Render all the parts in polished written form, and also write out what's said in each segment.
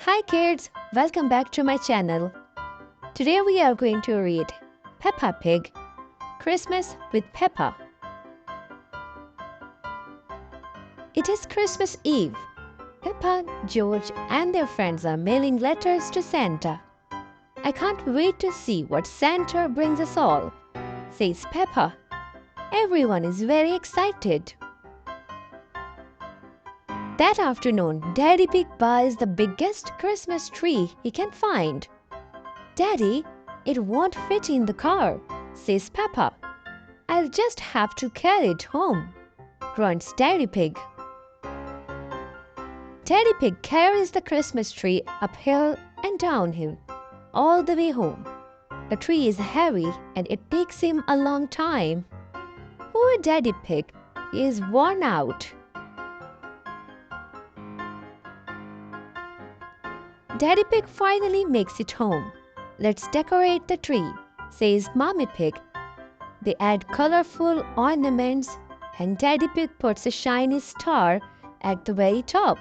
Hi kids, welcome back to my channel. Today we are going to read Peppa Pig, Christmas with Peppa. It is Christmas Eve. Peppa, George and their friends are mailing letters to Santa. I can't wait to see what Santa brings us all, says Peppa. Everyone is very excited. That afternoon, Daddy Pig buys the biggest Christmas tree he can find. Daddy, it won't fit in the car, says Peppa. I'll just have to carry it home, grunts Daddy Pig. Daddy Pig carries the Christmas tree uphill and downhill, all the way home. The tree is heavy and it takes him a long time. Poor Daddy Pig, he is worn out. Daddy Pig finally makes it home. Let's decorate the tree, says Mommy Pig. They add colorful ornaments and Daddy Pig puts a shiny star at the very top.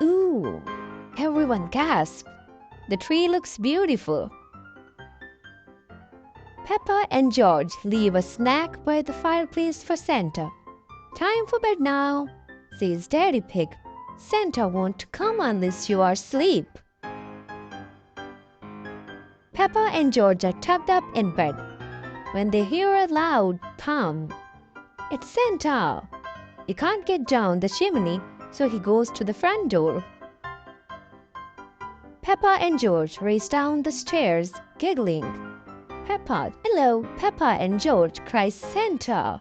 Ooh! Everyone gasps. The tree looks beautiful. Peppa and George leave a snack by the fireplace for Santa. Time for bed now, says Daddy Pig. Santa won't come unless you are asleep. Peppa and George are tucked up in bed when they hear a loud thump. It's Santa! He can't get down the chimney, so he goes to the front door. Peppa and George race down the stairs, giggling. Peppa, hello, Peppa and George, cries Santa.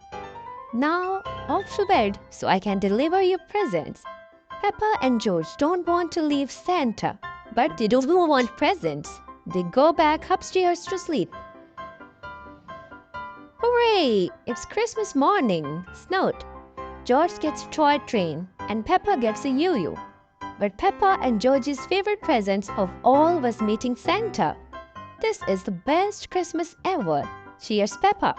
Now off to bed so I can deliver your presents. Peppa and George don't want to leave Santa, but they don't want presents. They go back upstairs to sleep. Hooray! It's Christmas morning. Snout. George gets a toy train and Peppa gets a yo-yo. But Peppa and George's favorite presents of all was meeting Santa. This is the best Christmas ever, cheers Peppa.